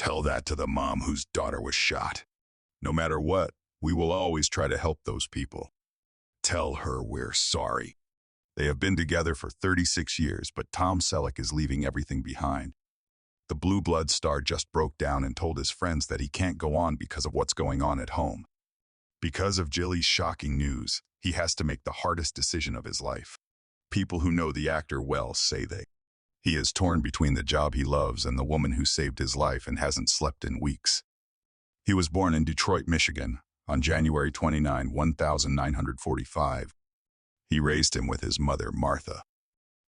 Tell that to the mom whose daughter was shot. No matter what, we will always try to help those people. Tell her we're sorry. They have been together for 36 years, but Tom Selleck is leaving everything behind. The blue blood star just broke down and told his friends that he can't go on because of what's going on at home. Because of Jilly's shocking news, he has to make the hardest decision of his life. People who know the actor well say he is torn between the job he loves and the woman who saved his life and hasn't slept in weeks. He was born in Detroit, Michigan, on January 29, 1945. He raised him with his mother, Martha.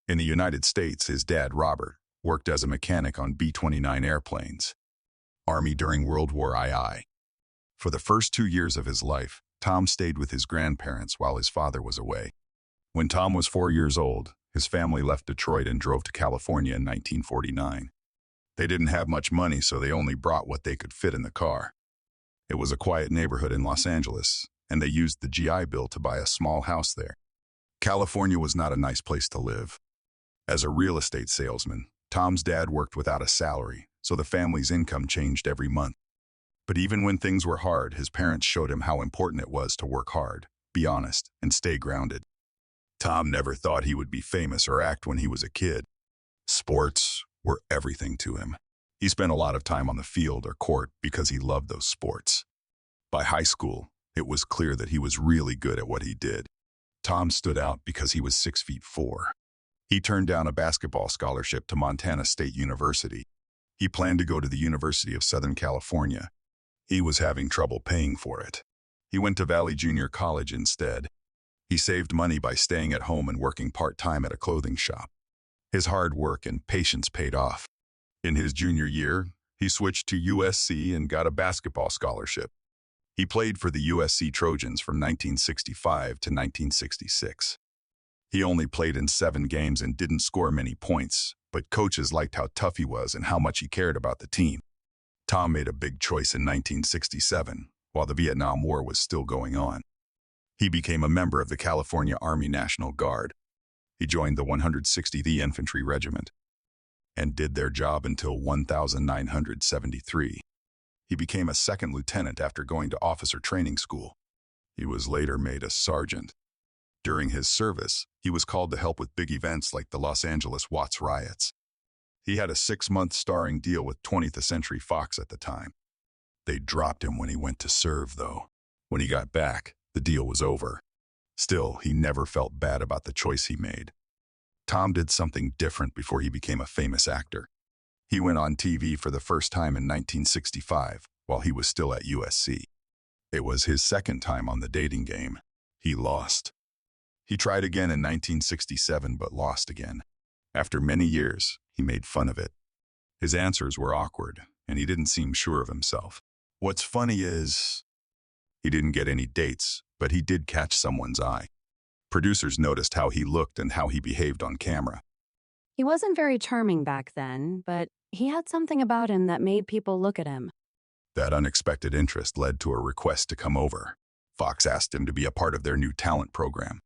In the United States, his dad, Robert, worked as a mechanic on B-29 airplanes. Army during World War II. For the first 2 years of his life, Tom stayed with his grandparents while his father was away. When Tom was 4 years old, his family left Detroit and drove to California in 1949. They didn't have much money, so they only brought what they could fit in the car. It was a quiet neighborhood in Los Angeles, and they used the GI Bill to buy a small house there. California was not a nice place to live. As a real estate salesman, Tom's dad worked without a salary, so the family's income changed every month. But even when things were hard, his parents showed him how important it was to work hard, be honest, and stay grounded. Tom never thought he would be famous or act when he was a kid. Sports were everything to him. He spent a lot of time on the field or court because he loved those sports. By high school, it was clear that he was really good at what he did. Tom stood out because he was 6'4". He turned down a basketball scholarship to Montana State University. He planned to go to the University of Southern California. He was having trouble paying for it. He went to Valley Junior College instead. He saved money by staying at home and working part-time at a clothing shop. His hard work and patience paid off. In his junior year, he switched to USC and got a basketball scholarship. He played for the USC Trojans from 1965 to 1966. He only played in 7 games and didn't score many points, but coaches liked how tough he was and how much he cared about the team. Tom made a big choice in 1967, while the Vietnam War was still going on. He became a member of the California Army National Guard. He joined the 160th Infantry Regiment and did their job until 1973. He became a second lieutenant after going to officer training school. He was later made a sergeant. During his service, he was called to help with big events like the Los Angeles Watts riots. He had a 6-month starring deal with 20th Century Fox at the time. They dropped him when he went to serve, though. When he got back, the deal was over. Still, he never felt bad about the choice he made. Tom did something different before he became a famous actor. He went on TV for the first time in 1965, while he was still at USC. It was his second time on the dating game. He lost. He tried again in 1967, but lost again. After many years, he made fun of it. His answers were awkward, and he didn't seem sure of himself. What's funny is, he didn't get any dates, but he did catch someone's eye. Producers noticed how he looked and how he behaved on camera. He wasn't very charming back then, but he had something about him that made people look at him. That unexpected interest led to a request to come over. Fox asked him to be a part of their new talent program.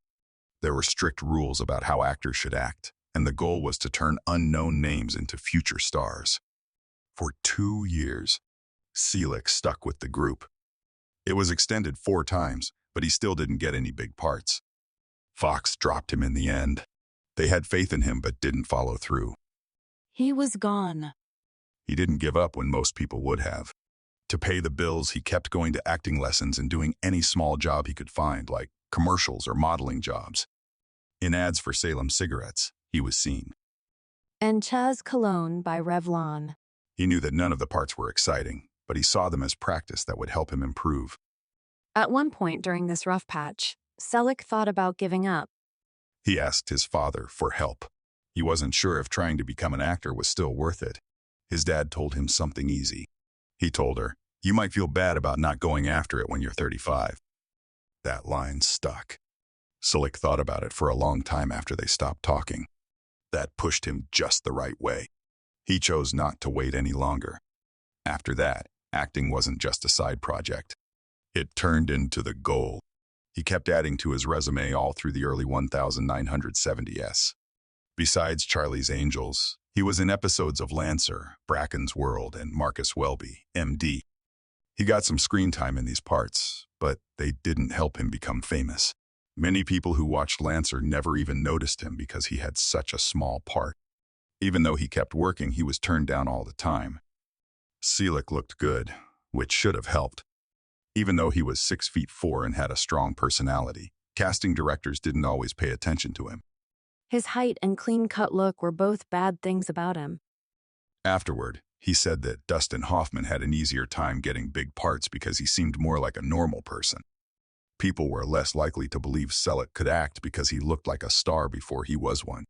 There were strict rules about how actors should act, and the goal was to turn unknown names into future stars. For 2 years, Selleck stuck with the group. It was extended 4 times, but he still didn't get any big parts. Fox dropped him in the end. They had faith in him but didn't follow through. He was gone. He didn't give up when most people would have. To pay the bills, he kept going to acting lessons and doing any small job he could find, like commercials or modeling jobs. In ads for Salem cigarettes, he was seen. And Chaz Cologne by Revlon. He knew that none of the parts were exciting, but he saw them as practice that would help him improve. At one point during this rough patch, Selleck thought about giving up. He asked his father for help. He wasn't sure if trying to become an actor was still worth it. His dad told him something easy. He told her, "You might feel bad about not going after it when you're 35. That line stuck. Selleck thought about it for a long time after they stopped talking. That pushed him just the right way. He chose not to wait any longer. After that, acting wasn't just a side project. It turned into the goal. He kept adding to his resume all through the early 1970s. Besides Charlie's Angels, He was in episodes of Lancer, Bracken's World, and Marcus Welby, MD. He got some screen time in these parts, but they didn't help him become famous. Many people who watched Lancer never even noticed him because he had such a small part. Even though he kept working, he was turned down all the time. Selleck looked good, which should have helped. Even though he was 6'4" and had a strong personality, casting directors didn't always pay attention to him. His height and clean-cut look were both bad things about him. Afterward, he said that Dustin Hoffman had an easier time getting big parts because he seemed more like a normal person. People were less likely to believe Selleck could act because he looked like a star before he was one.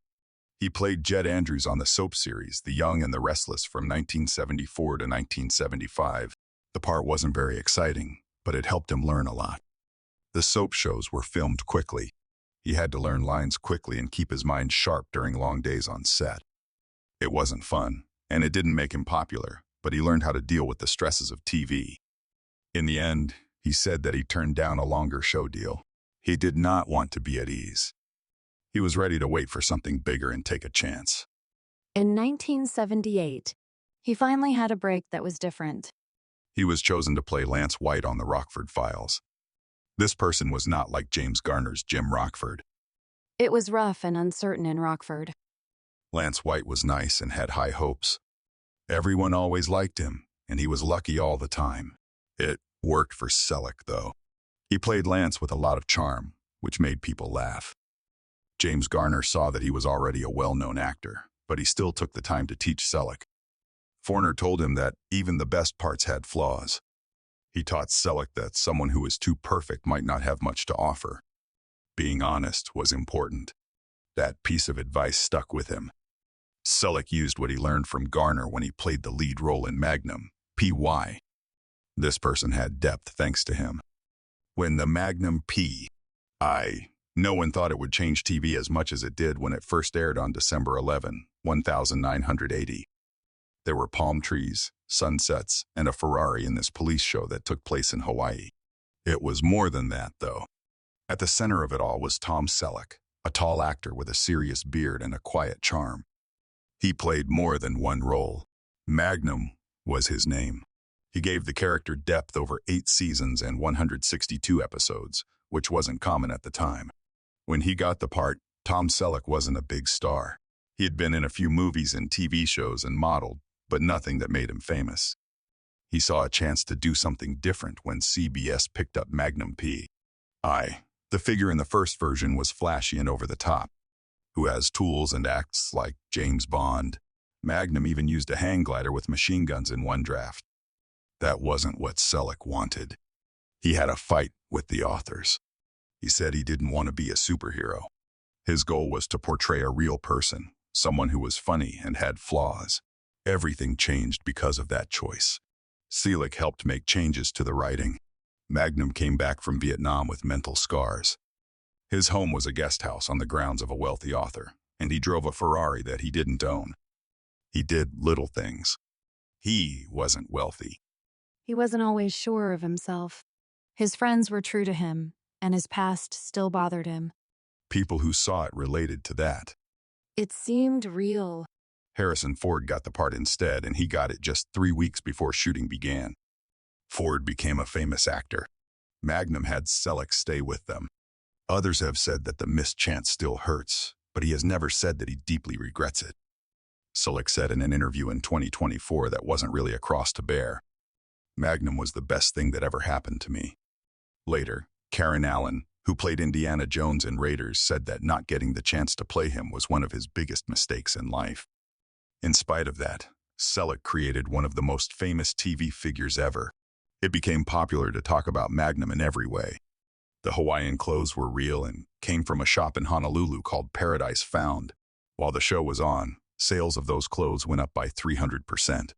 He played Jed Andrews on the soap series The Young and the Restless from 1974 to 1975. The part wasn't very exciting, but it helped him learn a lot. The soap shows were filmed quickly. He had to learn lines quickly and keep his mind sharp during long days on set. It wasn't fun, and it didn't make him popular, but he learned how to deal with the stresses of TV. In the end, he said that he turned down a longer show deal. He did not want to be at ease. He was ready to wait for something bigger and take a chance. In 1978, he finally had a break that was different. He was chosen to play Lance White on the Rockford Files. This person was not like James Garner's Jim Rockford. It was rough and uncertain in Rockford. Lance White was nice and had high hopes. Everyone always liked him, and he was lucky all the time. It worked for Selleck, though. He played Lance with a lot of charm, which made people laugh. James Garner saw that he was already a well-known actor, but he still took the time to teach Selleck. Forner told him that even the best parts had flaws. He taught Selleck that someone who was too perfect might not have much to offer. Being honest was important. That piece of advice stuck with him. Selleck used what he learned from Garner when he played the lead role in Magnum, P.Y. This person had depth thanks to him. When the Magnum P.I. No one thought it would change TV as much as it did when it first aired on December 11, 1980. There were palm trees, sunsets, and a Ferrari in this police show that took place in Hawaii. It was more than that, though. At the center of it all was Tom Selleck, a tall actor with a serious beard and a quiet charm. He played more than one role. Magnum was his name. He gave the character depth over 8 seasons and 162 episodes, which wasn't common at the time. When he got the part, Tom Selleck wasn't a big star. He had been in a few movies and TV shows and modeled, but nothing that made him famous. He saw a chance to do something different when CBS picked up Magnum P.I. The figure in the first version was flashy and over the top. Who has tools and acts like James Bond. Magnum even used a hang glider with machine guns in one draft. That wasn't what Selleck wanted. He had a fight with the authors. He said he didn't want to be a superhero. His goal was to portray a real person, someone who was funny and had flaws. Everything changed because of that choice. Selleck helped make changes to the writing. Magnum came back from Vietnam with mental scars. His home was a guest house on the grounds of a wealthy author, and he drove a Ferrari that he didn't own. He did little things. He wasn't wealthy. He wasn't always sure of himself. His friends were true to him, and his past still bothered him. People who saw it related to that. It seemed real. Harrison Ford got the part instead, and he got it just 3 weeks before shooting began. Ford became a famous actor. Magnum had Selleck stay with them. Others have said that the missed chance still hurts, but he has never said that he deeply regrets it. Selleck said in an interview in 2024 that wasn't really a cross to bear. Magnum was the best thing that ever happened to me. Later, Karen Allen, who played Indiana Jones in Raiders, said that not getting the chance to play him was one of his biggest mistakes in life. In spite of that, Selleck created one of the most famous TV figures ever. It became popular to talk about Magnum in every way. The Hawaiian clothes were real and came from a shop in Honolulu called Paradise Found. While the show was on, sales of those clothes went up by 300%.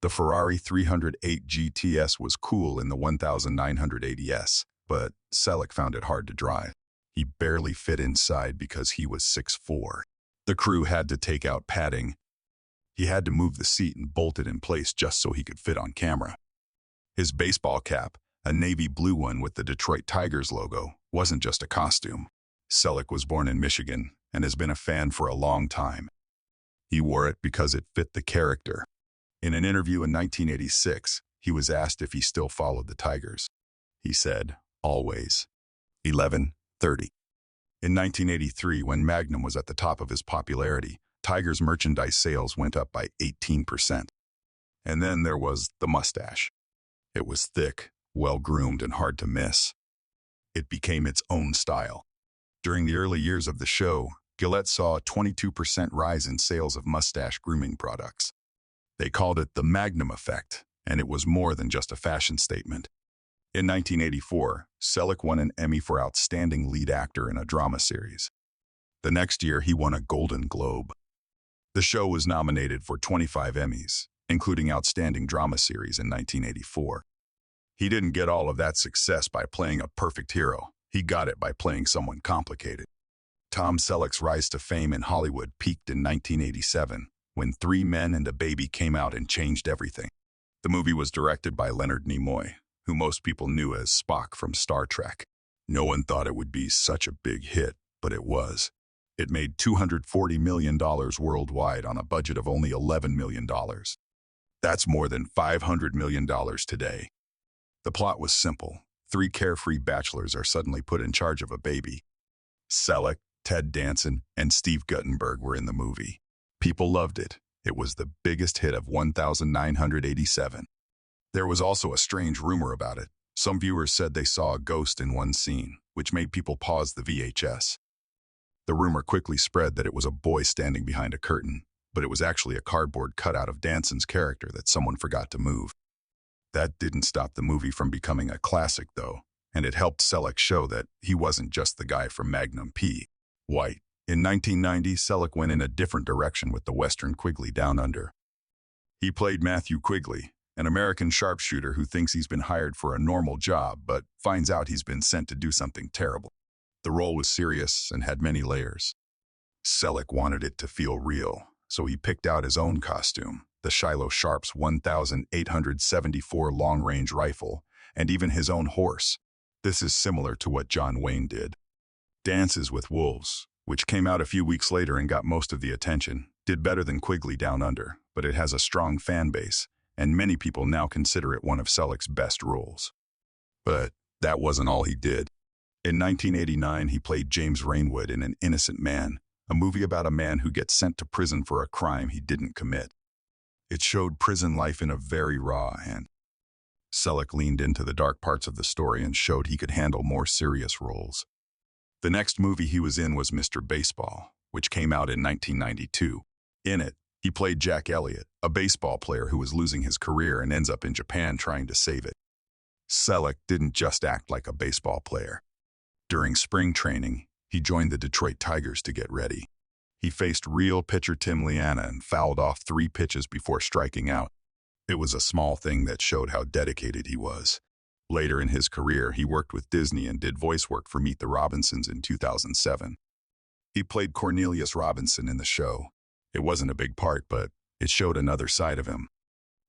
The Ferrari 308 GTS was cool in the 1980S, but Selleck found it hard to drive. He barely fit inside because he was 6'4". The crew had to take out padding. He had to move the seat and bolt it in place just so he could fit on camera. His baseball cap, a navy blue one with the Detroit Tigers logo, wasn't just a costume. Selleck was born in Michigan and has been a fan for a long time. He wore it because it fit the character. In an interview in 1986, he was asked if he still followed the Tigers. He said, "Always." 11:30. In 1983, when Magnum was at the top of his popularity, Tiger's merchandise sales went up by 18%. And then there was the mustache. It was thick, well-groomed, and hard to miss. It became its own style. During the early years of the show, Gillette saw a 22% rise in sales of mustache grooming products. They called it the Magnum effect, and it was more than just a fashion statement. In 1984, Selleck won an Emmy for Outstanding Lead Actor in a Drama Series. The next year, he won a Golden Globe. The show was nominated for 25 Emmys, including Outstanding Drama Series in 1984. He didn't get all of that success by playing a perfect hero. He got it by playing someone complicated. Tom Selleck's rise to fame in Hollywood peaked in 1987, when Three Men and a Baby came out and changed everything. The movie was directed by Leonard Nimoy, who most people knew as Spock from Star Trek. No one thought it would be such a big hit, but it was. It made $240 million worldwide on a budget of only $11 million. That's more than $500 million today. The plot was simple. Three carefree bachelors are suddenly put in charge of a baby. Selleck, Ted Danson, and Steve Guttenberg were in the movie. People loved it. It was the biggest hit of 1987. There was also a strange rumor about it. Some viewers said they saw a ghost in one scene, which made people pause the VHS. The rumor quickly spread that it was a boy standing behind a curtain, but it was actually a cardboard cutout of Danson's character that someone forgot to move. That didn't stop the movie from becoming a classic, though, and it helped Selleck show that he wasn't just the guy from Magnum P. White. In 1990, Selleck went in a different direction with the Western Quigley Down Under. He played Matthew Quigley, an American sharpshooter who thinks he's been hired for a normal job, but finds out he's been sent to do something terrible. The role was serious and had many layers. Selleck wanted it to feel real, so he picked out his own costume, the Shiloh Sharp's 1,874 long-range rifle, and even his own horse. This is similar to what John Wayne did. Dances with Wolves, which came out a few weeks later and got most of the attention, did better than Quigley Down Under, but it has a strong fan base, and many people now consider it one of Selleck's best roles. But that wasn't all he did. In 1989, he played James Rainwood in An Innocent Man, a movie about a man who gets sent to prison for a crime he didn't commit. It showed prison life in a very raw and Selleck leaned into the dark parts of the story and showed he could handle more serious roles. The next movie he was in was Mr. Baseball, which came out in 1992. In it, he played Jack Elliott, a baseball player who was losing his career and ends up in Japan trying to save it. Selleck didn't just act like a baseball player. During spring training, he joined the Detroit Tigers to get ready. He faced real pitcher Tim Liana and fouled off 3 pitches before striking out. It was a small thing that showed how dedicated he was. Later in his career, he worked with Disney and did voice work for Meet the Robinsons in 2007. He played Cornelius Robinson in the show. It wasn't a big part, but it showed another side of him.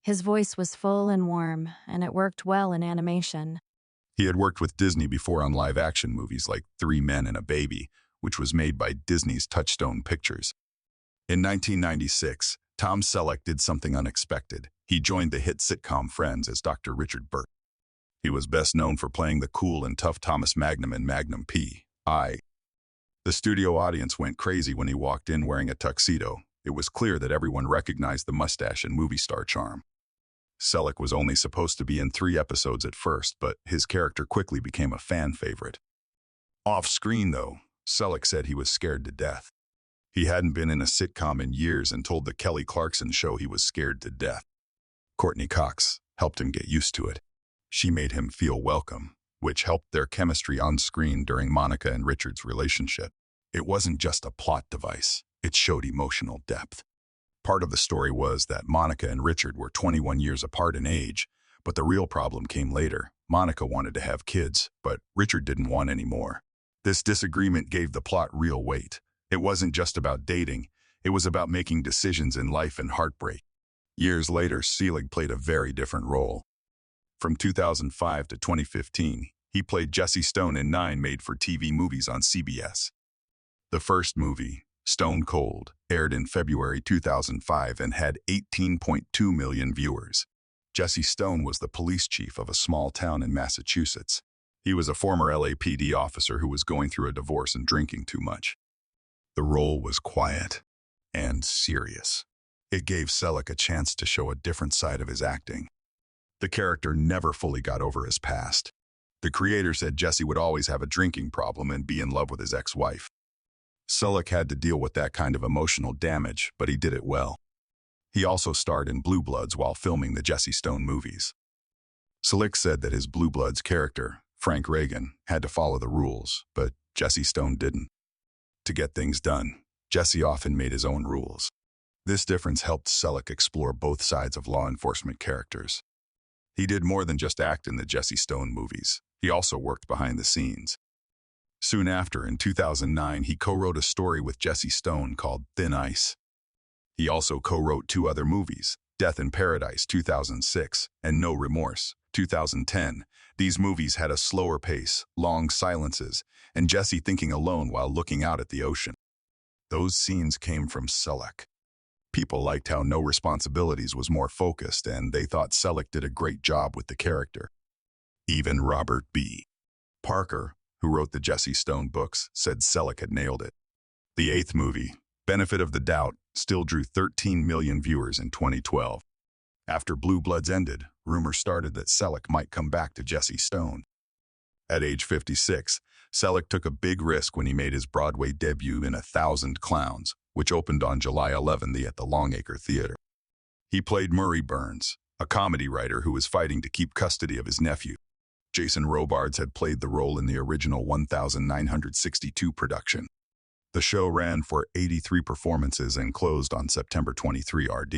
His voice was full and warm, and it worked well in animation. He had worked with Disney before on live-action movies like Three Men and a Baby, which was made by Disney's Touchstone Pictures. In 1996, Tom Selleck did something unexpected. He joined the hit sitcom Friends as Dr. Richard Burke. He was best known for playing the cool and tough Thomas Magnum in Magnum P.I. The studio audience went crazy when he walked in wearing a tuxedo. It was clear that everyone recognized the mustache and movie star charm. Selleck was only supposed to be in 3 episodes at first, but his character quickly became a fan favorite. Off-screen, though, Selleck said he was scared to death. He hadn't been in a sitcom in years and told the Kelly Clarkson show he was scared to death. Courtney Cox helped him get used to it. She made him feel welcome, which helped their chemistry on screen during Monica and Richard's relationship. It wasn't just a plot device. It showed emotional depth. Part of the story was that Monica and Richard were 21 years apart in age, but the real problem came later. Monica wanted to have kids, but Richard didn't want any more. This disagreement gave the plot real weight. It wasn't just about dating. It was about making decisions in life and heartbreak. Years later, Selleck played a very different role. From 2005 to 2015, he played Jesse Stone in 9 made-for-TV movies on CBS. The first movie, Stone Cold aired in February 2005 and had 18.2 million viewers. Jesse Stone was the police chief of a small town in Massachusetts. He was a former LAPD officer who was going through a divorce and drinking too much. The role was quiet and serious. It gave Selleck a chance to show a different side of his acting. The character never fully got over his past. The creator said Jesse would always have a drinking problem and be in love with his ex-wife. Selleck had to deal with that kind of emotional damage, but he did it well. He also starred in Blue Bloods while filming the Jesse Stone movies. Selleck said that his Blue Bloods character, Frank Reagan, had to follow the rules, but Jesse Stone didn't. To get things done, Jesse often made his own rules. This difference helped Selleck explore both sides of law enforcement characters. He did more than just act in the Jesse Stone movies. He also worked behind the scenes. Soon after, in 2009, he co-wrote a story with Jesse Stone called Thin Ice. He also co-wrote 2 other movies, Death in Paradise, 2006, and No Remorse, 2010. These movies had a slower pace, long silences, and Jesse thinking alone while looking out at the ocean. Those scenes came from Selleck. People liked how No Responsibilities was more focused, and they thought Selleck did a great job with the character. Even Robert B. Parker, who wrote the Jesse Stone books, said Selleck had nailed it. The 8th movie, Benefit of the Doubt, still drew 13 million viewers in 2012. After Blue Bloods ended, rumors started that Selleck might come back to Jesse Stone. At age 56, Selleck took a big risk when he made his Broadway debut in 1,000 Clowns, which opened on July 11th at the Longacre Theater. He played Murray Burns, a comedy writer who was fighting to keep custody of his nephew. Jason Robards had played the role in the original 1962 production. The show ran for 83 performances and closed on September 23 RD.